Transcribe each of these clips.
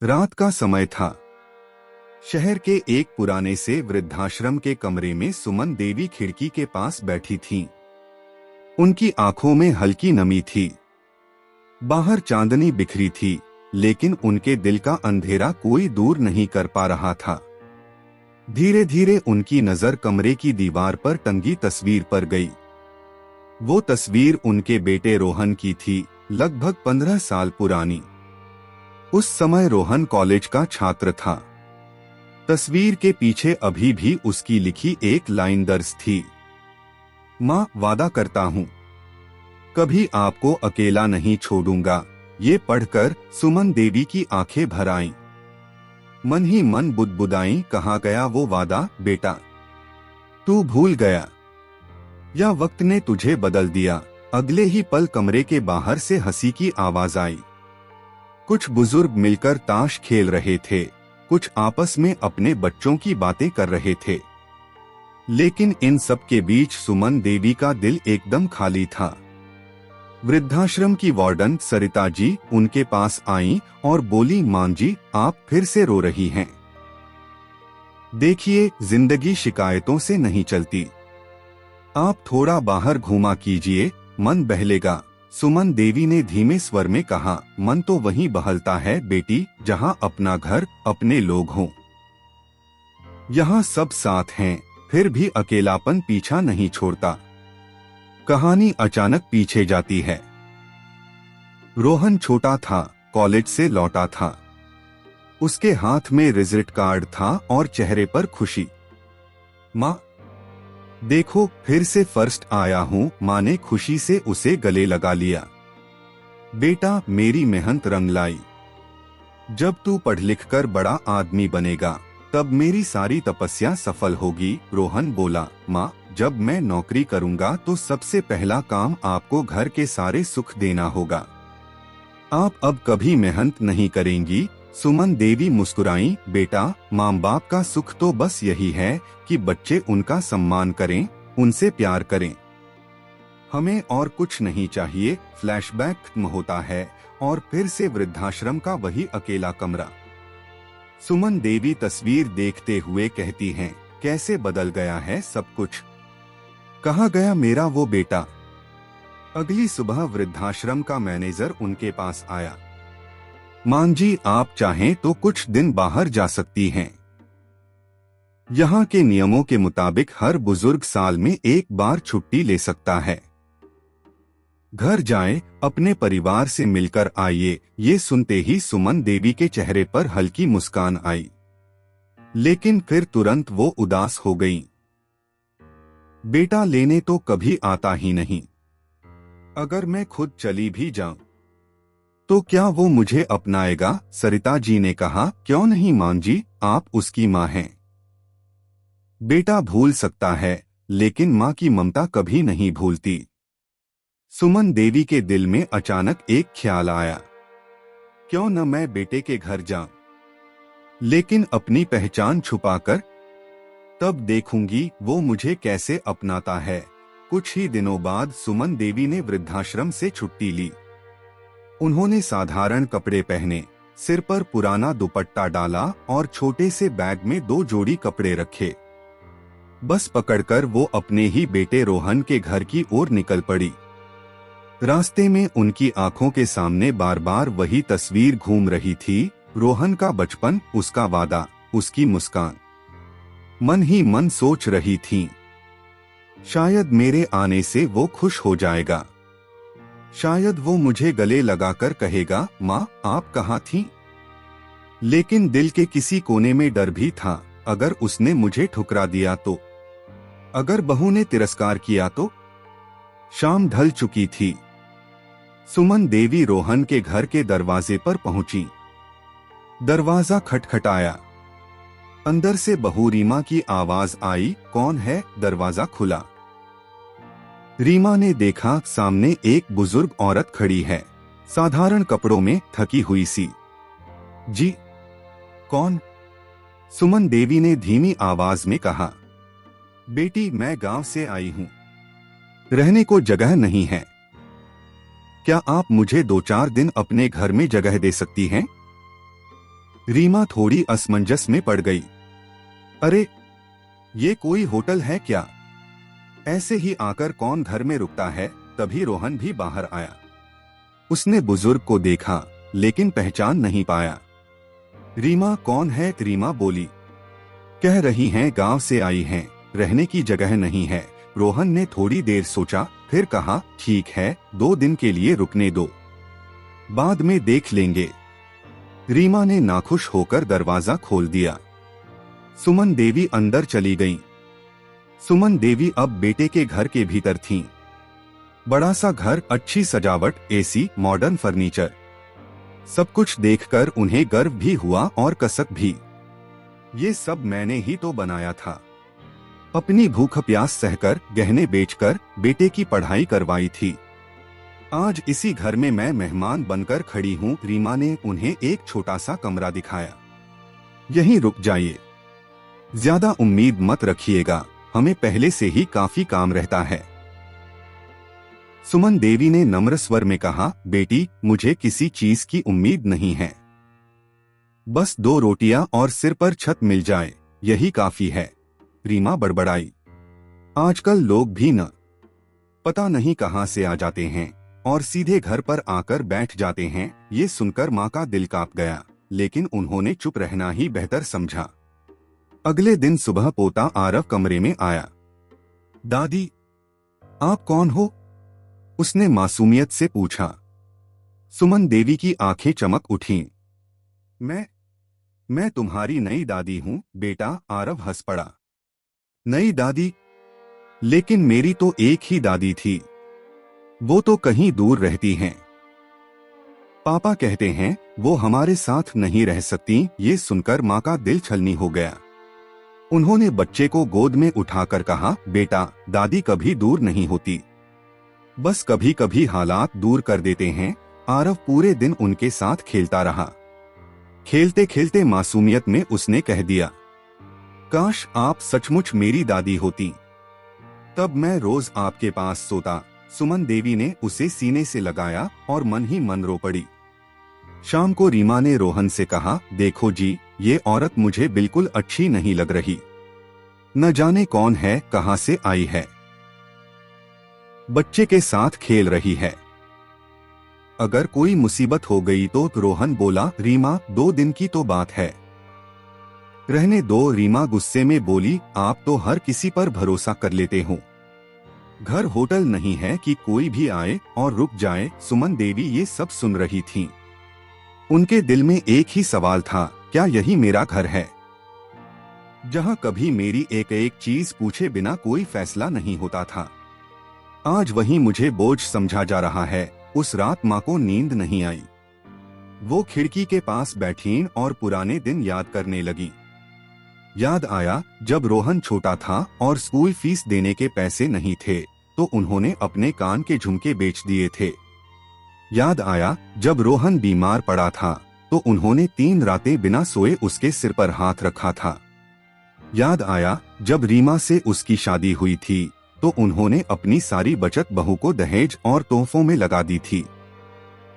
रात का समय था। शहर के एक पुराने से वृद्धाश्रम के कमरे में सुमन देवी खिड़की के पास बैठी थीं। उनकी आंखों में हल्की नमी थी। बाहर चांदनी बिखरी थी, लेकिन उनके दिल का अंधेरा कोई दूर नहीं कर पा रहा था। धीरे धीरे उनकी नजर कमरे की दीवार पर टंगी तस्वीर पर गई। वो तस्वीर उनके बेटे रोहन की थी, लगभग 15 साल पुरानी। उस समय रोहन कॉलेज का छात्र था। तस्वीर के पीछे अभी भी उसकी लिखी एक लाइन दर्ज थी, माँ, वादा करता हूँ कभी आपको अकेला नहीं छोड़ूंगा। ये पढ़कर सुमन देवी की आंखें भर आईं। मन ही मन बुदबुदाई, कहाँ गया वो वादा बेटा? तू भूल गया या वक्त ने तुझे बदल दिया? अगले ही पल कमरे के बाहर से हंसी की आवाज आई। कुछ बुजुर्ग मिलकर ताश खेल रहे थे, कुछ आपस में अपने बच्चों की बातें कर रहे थे। लेकिन इन सब के बीच सुमन देवी का दिल एकदम खाली था। वृद्धाश्रम की वार्डन सरिता जी उनके पास आईं और बोली, मां जी, आप फिर से रो रही हैं। देखिए, जिंदगी शिकायतों से नहीं चलती। आप थोड़ा बाहर घूमा कीजिए, मन बहलेगा। सुमन देवी ने धीमे स्वर में कहा, मन तो वहीं बहलता है बेटी जहां अपना घर, अपने लोग हों। यहाँ सब साथ हैं, फिर भी अकेलापन पीछा नहीं छोड़ता। कहानी अचानक पीछे जाती है। रोहन छोटा था, कॉलेज से लौटा था। उसके हाथ में रिजल्ट कार्ड था और चेहरे पर खुशी। माँ, देखो, फिर से फर्स्ट आया हूँ। माँ ने खुशी से उसे गले लगा लिया। बेटा, मेरी मेहनत रंग लाई। जब तू पढ़ लिख कर बड़ा आदमी बनेगा, तब मेरी सारी तपस्या सफल होगी। रोहन बोला, माँ, जब मैं नौकरी करूंगा तो सबसे पहला काम आपको घर के सारे सुख देना होगा। आप अब कभी मेहनत नहीं करेंगी? सुमन देवी मुस्कुराई। बेटा, माँ बाप का सुख तो बस यही है कि बच्चे उनका सम्मान करें, उनसे प्यार करें। हमें और कुछ नहीं चाहिए। फ्लैशबैक खत्म होता है और फिर से वृद्धाश्रम का वही अकेला कमरा। सुमन देवी तस्वीर देखते हुए कहती हैं, कैसे बदल गया है सब कुछ। कहाँ गया मेरा वो बेटा? अगली सुबह वृद्धाश्रम का मैनेजर उनके पास आया। मां जी, आप चाहें तो कुछ दिन बाहर जा सकती हैं। यहाँ के नियमों के मुताबिक हर बुजुर्ग साल में एक बार छुट्टी ले सकता है। घर जाएं, अपने परिवार से मिलकर आइए। ये सुनते ही सुमन देवी के चेहरे पर हल्की मुस्कान आई, लेकिन फिर तुरंत वो उदास हो गईं। बेटा लेने तो कभी आता ही नहीं। अगर मैं खुद चली भी जाऊं तो क्या वो मुझे अपनाएगा? सरिता जी ने कहा, क्यों नहीं मां जी, आप उसकी मां हैं। बेटा भूल सकता है, लेकिन मां की ममता कभी नहीं भूलती। सुमन देवी के दिल में अचानक एक ख्याल आया, क्यों न मैं बेटे के घर जाऊं, लेकिन अपनी पहचान छुपाकर। तब देखूंगी वो मुझे कैसे अपनाता है। कुछ ही दिनों बाद सुमन देवी ने वृद्धाश्रम से छुट्टी ली। उन्होंने साधारण कपड़े पहने, सिर पर पुराना दुपट्टा डाला और छोटे से बैग में 2 जोड़ी कपड़े रखे। बस पकड़कर वो अपने ही बेटे रोहन के घर की ओर निकल पड़ी। रास्ते में उनकी आंखों के सामने बार बार वही तस्वीर घूम रही थी, रोहन का बचपन, उसका वादा, उसकी मुस्कान। मन ही मन सोच रही थीं, शायद मेरे आने से वो खुश हो जाएगा। शायद वो मुझे गले लगाकर कहेगा, माँ, आप कहाँ थीं? लेकिन दिल के किसी कोने में डर भी था, अगर उसने मुझे ठुकरा दिया तो? अगर बहू ने तिरस्कार किया तो? शाम ढल चुकी थी। सुमन देवी रोहन के घर के दरवाजे पर पहुंची। दरवाजा खटखटाया। अंदर से बहू रीमा की आवाज आई, कौन है? दरवाजा खुला। रीमा ने देखा, सामने एक बुजुर्ग औरत खड़ी है, साधारण कपड़ों में, थकी हुई सी। जी, कौन? सुमन देवी ने धीमी आवाज में कहा। बेटी, मैं गांव से आई हूं, रहने को जगह नहीं है। क्या आप मुझे 2-4 दिन अपने घर में जगह दे सकती हैं? रीमा थोड़ी असमंजस में पड़ गई। अरे, ये कोई होटल है क्या? ऐसे ही आकर कौन घर में रुकता है? तभी रोहन भी बाहर आया। उसने बुजुर्ग को देखा लेकिन पहचान नहीं पाया। रीमा कौन है? रीमा बोली। कह रही हैं गांव से आई हैं, रहने की जगह नहीं है। रोहन ने थोड़ी देर सोचा, फिर कहा ठीक है, 2 दिन के लिए रुकने दो, बाद में देख लेंगे। रीमा ने नाखुश होकर दरवाजा खोल दिया। सुमन देवी अंदर चली गईं। सुमन देवी अब बेटे के घर के भीतर थीं। बड़ा सा घर, अच्छी सजावट, एसी, मॉडर्न फर्नीचर, सब कुछ देखकर उन्हें गर्व भी हुआ और कसक भी। ये सब मैंने ही तो बनाया था। अपनी भूख प्यास सहकर, गहने बेचकर बेटे की पढ़ाई करवाई थी। आज इसी घर में मैं मेहमान बनकर खड़ी हूँ। रीमा ने उन्हें एक छोटा सा कमरा दिखाया। यहीं रुक जाइए, ज्यादा उम्मीद मत रखिएगा, हमें पहले से ही काफी काम रहता है। सुमन देवी ने नम्र स्वर में कहा, बेटी, मुझे किसी चीज की उम्मीद नहीं है। बस 2 रोटियां और सिर पर छत मिल जाए, यही काफी है। रीमा बड़बड़ाई। आजकल लोग भी न पता नहीं कहां से आ जाते हैं और सीधे घर पर आकर बैठ जाते हैं। ये सुनकर माँ का दिल कांप गया, लेकिन उन्होंने चुप रहना ही बेहतर समझा। अगले दिन सुबह पोता आरव कमरे में आया। दादी, आप कौन हो? उसने मासूमियत से पूछा। सुमन देवी की आंखें चमक उठीं। मैं तुम्हारी नई दादी हूं बेटा। आरव हंस पड़ा। नई दादी? लेकिन मेरी तो एक ही दादी थी, वो तो कहीं दूर रहती हैं। पापा कहते हैं वो हमारे साथ नहीं रह सकती। ये सुनकर माँ का दिल छलनी हो गया। उन्होंने बच्चे को गोद में उठाकर कहा, बेटा, दादी कभी दूर नहीं होती, बस कभी कभी हालात दूर कर देते हैं। आरव पूरे दिन उनके साथ खेलता रहा। खेलते खेलते मासूमियत में उसने कह दिया, काश आप सचमुच मेरी दादी होती, तब मैं रोज आपके पास सोता। सुमन देवी ने उसे सीने से लगाया और मन ही मन रो पड़ी। शाम को रीमा ने रोहन से कहा, देखो जी, ये औरत मुझे बिल्कुल अच्छी नहीं लग रही। न जाने कौन है, कहां से आई है, बच्चे के साथ खेल रही है। अगर कोई मुसीबत हो गई तो? रोहन बोला। रीमा, 2 दिन की तो बात है, रहने दो। रीमा गुस्से में बोली, आप तो हर किसी पर भरोसा कर लेते हो। घर होटल नहीं है कि कोई भी आए और रुक जाए। सुमन देवी ये सब सुन रही थीं। उनके दिल में एक ही सवाल था, क्या यही मेरा घर है, जहां कभी मेरी एक एक चीज पूछे बिना कोई फैसला नहीं होता था? आज वही मुझे बोझ समझा जा रहा है। उस रात माँ को नींद नहीं आई। वो खिड़की के पास बैठीं और पुराने दिन याद करने लगी। याद आया जब रोहन छोटा था और स्कूल फीस देने के पैसे नहीं थे तो उन्होंने अपने कान के झुमके बेच दिए थे। याद आया जब रोहन बीमार पड़ा था तो उन्होंने 3 रातें बिना सोए उसके सिर पर हाथ रखा था। याद आया जब रीमा से उसकी शादी हुई थी तो उन्होंने अपनी सारी बचत बहू को दहेज और तोहफों में लगा दी थी।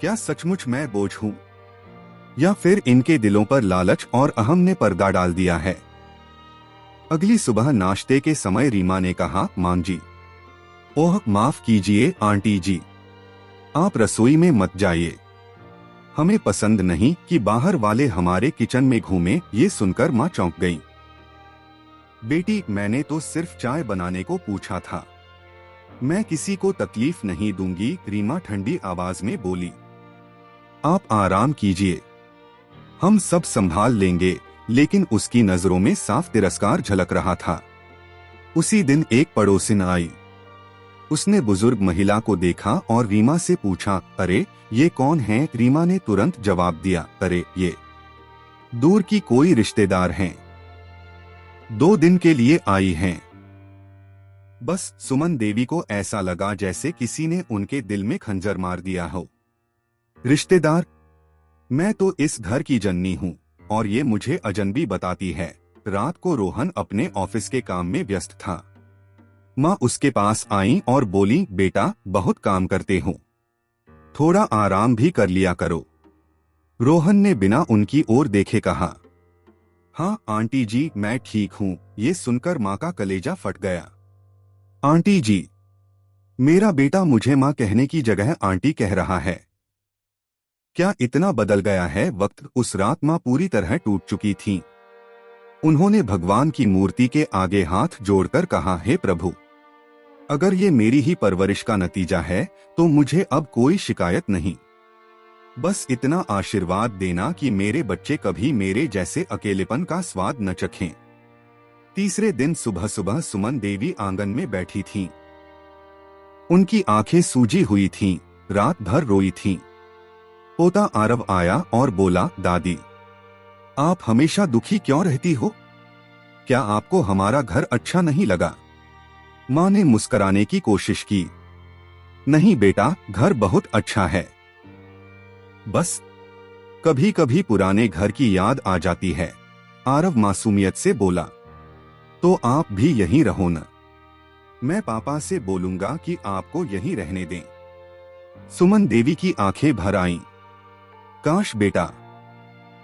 क्या सचमुच मैं बोझ हूँ, या फिर इनके दिलों पर लालच और अहम ने पर्दा डाल दिया है? अगली सुबह नाश्ते के समय रीमा ने कहा, मां जी, ओह माफ कीजिए आंटी जी, आप रसोई में मत जाइए, हमें पसंद नहीं कि बाहर वाले हमारे किचन में घूमें। ये सुनकर मां चौंक गई। बेटी, मैंने तो सिर्फ चाय बनाने को पूछा था, मैं किसी को तकलीफ नहीं दूंगी। रीमा ठंडी आवाज में बोली। आप आराम कीजिए, हम सब संभाल लेंगे। लेकिन उसकी नजरों में साफ तिरस्कार झलक रहा था। उसी दिन एक पड़ोसिन आई। उसने बुजुर्ग महिला को देखा और रीमा से पूछा, अरे ये कौन है? रीमा ने तुरंत जवाब दिया, अरे ये दूर की कोई रिश्तेदार हैं, 2 दिन के लिए आई हैं। बस सुमन देवी को ऐसा लगा जैसे किसी ने उनके दिल में खंजर मार दिया हो। रिश्तेदार? मैं तो इस घर की जननी हूँ और ये मुझे अजनबी बताती है। रात को रोहन अपने ऑफिस के काम में व्यस्त था। माँ उसके पास आई और बोली, बेटा बहुत काम करते हो, थोड़ा आराम भी कर लिया करो। रोहन ने बिना उनकी ओर देखे कहा। हाँ आंटी जी मैं ठीक हूँ। ये सुनकर माँ का कलेजा फट गया। आंटी जी, मेरा बेटा मुझे माँ कहने की जगह आंटी कह रहा है। क्या इतना बदल गया है वक्त। उस रात माँ पूरी तरह टूट चुकी थीं। उन्होंने भगवान की मूर्ति के आगे हाथ जोड़कर कहा, हे प्रभु, अगर ये मेरी ही परवरिश का नतीजा है तो मुझे अब कोई शिकायत नहीं। बस इतना आशीर्वाद देना कि मेरे बच्चे कभी मेरे जैसे अकेलेपन का स्वाद न चखें। तीसरे दिन सुबह सुबह सुमन देवी आंगन में बैठी थीं। उनकी आंखें सूजी हुई थीं, रात भर रोई थीं। पोता आरव आया और बोला, दादी, आप हमेशा दुखी क्यों रहती हो? क्या आपको हमारा घर अच्छा नहीं लगा? माँ ने मुस्कुराने की कोशिश की। नहीं बेटा, घर बहुत अच्छा है। बस कभी कभी पुराने घर की याद आ जाती है। आरव मासूमियत से बोला। तो आप भी यहीं रहो न। मैं पापा से बोलूंगा कि आपको यहीं रहने दें। सुमन देवी की आंखें भर आईं। काश बेटा,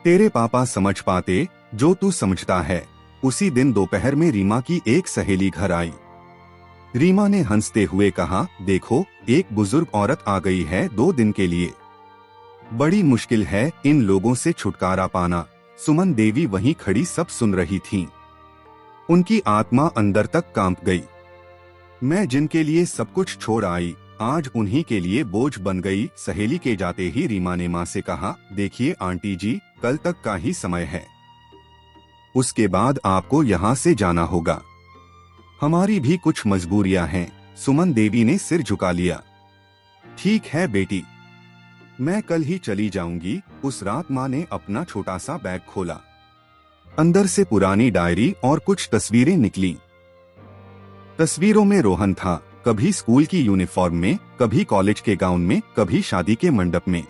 तेरे पापा समझ पाते जो तू समझता है। उसी दिन दोपहर में रीमा की एक सहेली घर आई। रीमा ने हंसते हुए कहा, देखो, एक बुजुर्ग औरत आ गई है 2 दिन के लिए। बड़ी मुश्किल है इन लोगों से छुटकारा पाना। सुमन देवी वहीं खड़ी सब सुन रही थीं। उनकी आत्मा अंदर तक कांप गई। मैं जिनके लिए सब कुछ छोड़ आई, आज उन्हीं के लिए बोझ बन गई। सहेली के जाते ही रीमा ने माँ से कहा, देखिए आंटी जी, कल तक का ही समय है। उसके बाद आपको यहाँ से जाना होगा। हमारी भी कुछ मजबूरियां हैं। सुमन देवी ने सिर झुका लिया। ठीक है बेटी, मैं कल ही चली जाऊंगी। उस रात माँ ने अपना छोटा सा बैग खोला। अंदर से पुरानी डायरी और कुछ तस्वीरें निकली। तस्वीरों में रोहन था, कभी स्कूल की यूनिफॉर्म में, कभी कॉलेज के गाउन में, कभी शादी के मंडप में।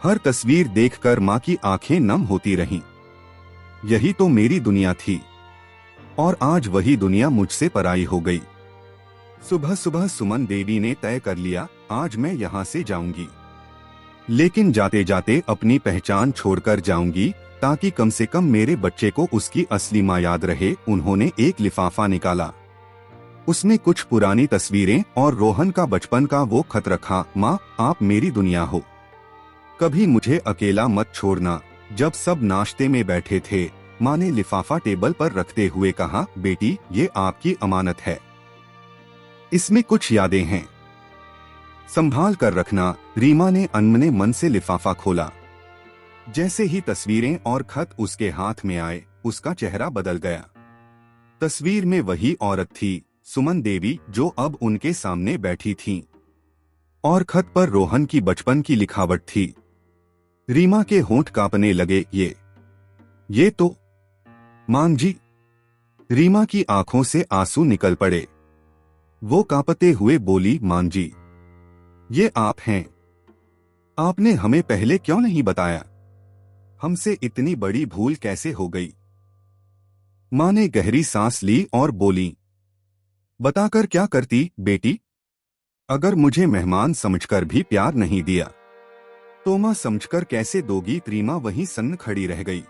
हर तस्वीर देखकर माँ की आंखें नम होती रहीं। यही तो मेरी दुनिया थी और आज वही दुनिया मुझसे पराई हो गई। सुबह सुबह सुमन देवी ने तय कर लिया, आज मैं यहाँ से जाऊंगी, लेकिन जाते जाते अपनी पहचान छोड़कर जाऊंगी, ताकि कम से कम मेरे बच्चे को उसकी असली माँ याद रहे। उन्होंने एक लिफाफा निकाला। उसमें कुछ पुरानी तस्वीरें और रोहन का बचपन का वो खत रखा। माँ, आप मेरी दुनिया हो, कभी मुझे अकेला मत छोड़ना। जब सब नाश्ते में बैठे थे, माँ ने लिफाफा टेबल पर रखते हुए कहा, बेटी, ये आपकी अमानत है। इसमें कुछ यादें हैं, संभाल कर रखना। रीमा ने अनमने मन से लिफाफा खोला। जैसे ही तस्वीरें और खत उसके हाथ में आए, उसका चेहरा बदल गया। तस्वीर में वही औरत थी, सुमन देवी, जो अब उनके सामने बैठी थी, और खत पर रोहन की बचपन की लिखावट थी। रीमा के होंठ कांपने लगे। ये तो मां जी। रीमा की आंखों से आंसू निकल पड़े। वो कांपते हुए बोली, मां जी, ये आप हैं। आपने हमें पहले क्यों नहीं बताया? हमसे इतनी बड़ी भूल कैसे हो गई? मां ने गहरी सांस ली और बोली, बताकर क्या करती बेटी? अगर मुझे मेहमान समझकर भी प्यार नहीं दिया तो मां समझकर कैसे दोगी? रीमा वहीं सन्न खड़ी रह गई।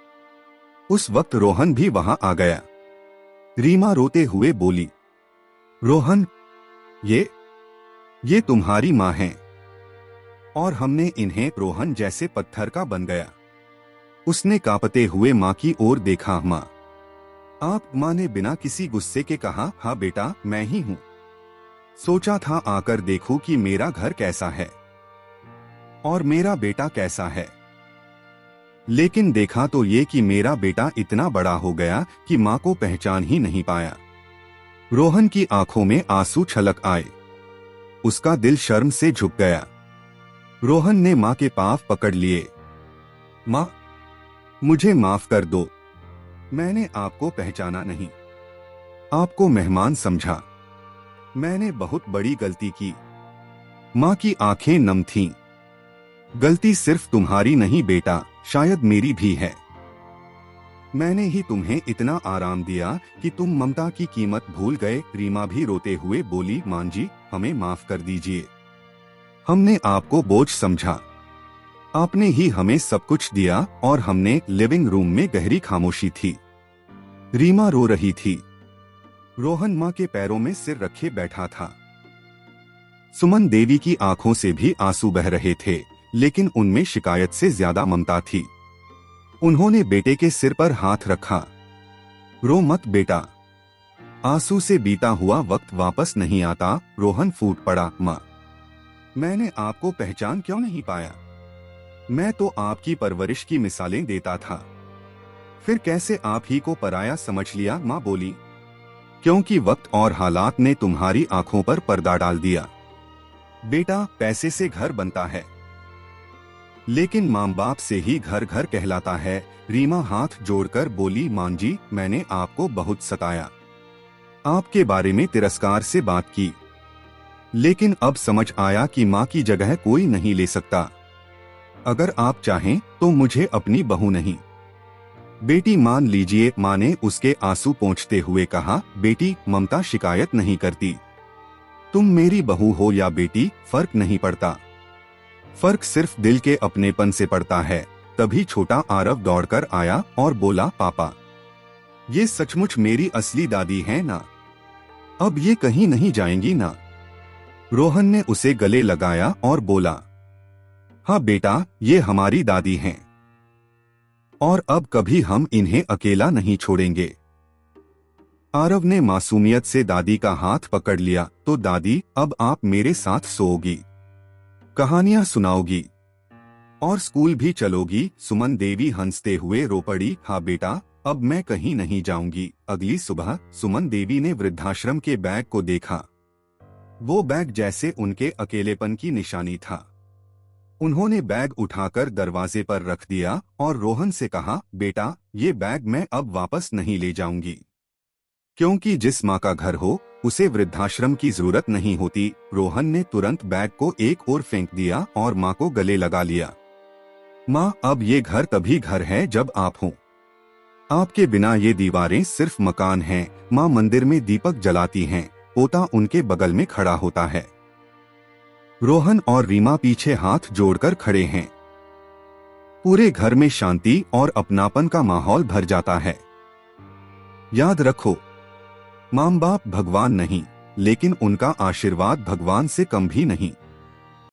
उस वक्त रोहन भी वहां आ गया। रीमा रोते हुए बोली, रोहन, ये तुम्हारी माँ हैं और हमने इन्हें। रोहन जैसे पत्थर का बन गया। उसने कांपते हुए माँ की ओर देखा। माँ, आप? माँ ने बिना किसी गुस्से के कहा, हाँ बेटा, मैं ही हूँ। सोचा था आकर देखूं कि मेरा घर कैसा है और मेरा बेटा कैसा है, लेकिन देखा तो ये कि मेरा बेटा इतना बड़ा हो गया कि माँ को पहचान ही नहीं पाया। रोहन की आंखों में आंसू छलक आए। उसका दिल शर्म से झुक गया। रोहन ने माँ के पांव पकड़ लिए। माँ, मुझे माफ कर दो। मैंने आपको पहचाना नहीं, आपको मेहमान समझा। मैंने बहुत बड़ी गलती की। माँ की आंखें नम थीं। गलती सिर्फ तुम्हारी नहीं बेटा, शायद मेरी भी है। मैंने ही तुम्हें इतना आराम दिया कि तुम ममता की कीमत भूल गए। रीमा भी रोते हुए बोली, मां जी, हमें माफ कर दीजिए। हमने आपको बोझ समझा। आपने ही हमें सब कुछ दिया और हमने लिविंग रूम में गहरी खामोशी थी। रीमा रो रही थी। रोहन माँ के पैरों में सिर रखे बैठा था। सुमन देवी की आंखों से भी आंसू बह रहे थे, लेकिन उनमें शिकायत से ज्यादा ममता थी। उन्होंने बेटे के सिर पर हाथ रखा। रो मत बेटा, आंसू से बीता हुआ वक्त वापस नहीं आता। रोहन फूट पड़ा। माँ, मैंने आपको पहचान क्यों नहीं पाया? मैं तो आपकी परवरिश की मिसालें देता था, फिर कैसे आप ही को पराया समझ लिया? माँ बोली। क्योंकि वक्त और हालात ने तुम्हारी आंखों पर पर्दा डाल दिया। बेटा, पैसे से घर बनता है, लेकिन माँ बाप से ही घर घर कहलाता है। रीमा हाथ जोड़कर बोली, मां जी, मैंने आपको बहुत सताया, आपके बारे में तिरस्कार से बात की, लेकिन अब समझ आया कि माँ की जगह कोई नहीं ले सकता। अगर आप चाहें तो मुझे अपनी बहू नहीं, बेटी मान लीजिए। माँ ने उसके आंसू पोंछते हुए कहा, बेटी, ममता शिकायत नहीं करती। तुम मेरी बहू हो या बेटी, फर्क नहीं पड़ता। फर्क सिर्फ दिल के अपनेपन से पड़ता है। तभी छोटा आरव दौड़कर आया और बोला, पापा, ये सचमुच मेरी असली दादी है ना? अब ये कहीं नहीं जाएंगी ना? रोहन ने उसे गले लगाया और बोला, हाँ बेटा, ये हमारी दादी हैं और अब कभी हम इन्हें अकेला नहीं छोड़ेंगे। आरव ने मासूमियत से दादी का हाथ पकड़ लिया। तो दादी, अब आप मेरे साथ सोओगी, कहानियां सुनाओगी और स्कूल भी चलोगी? सुमन देवी हंसते हुए रो पड़ी। हाँ बेटा, अब मैं कहीं नहीं जाऊंगी। अगली सुबह सुमन देवी ने वृद्धाश्रम के बैग को देखा। वो बैग जैसे उनके अकेलेपन की निशानी था। उन्होंने बैग उठाकर दरवाजे पर रख दिया और रोहन से कहा, बेटा, ये बैग मैं अब वापस नहीं ले जाऊंगी, क्योंकि जिस माँ का घर हो उसे वृद्धाश्रम की जरूरत नहीं होती। रोहन ने तुरंत बैग को एक ओर फेंक दिया और माँ को गले लगा लिया। माँ, अब ये घर तभी घर है जब आप हो। आपके बिना ये दीवारें सिर्फ मकान हैं। माँ मंदिर में दीपक जलाती हैं, पोता उनके बगल में खड़ा होता है। रोहन और रीमा पीछे हाथ जोड़कर खड़े हैं। पूरे घर में शांति और अपनापन का माहौल भर जाता है। याद रखो, माँ बाप भगवान नहीं, लेकिन उनका आशीर्वाद भगवान से कम भी नहीं।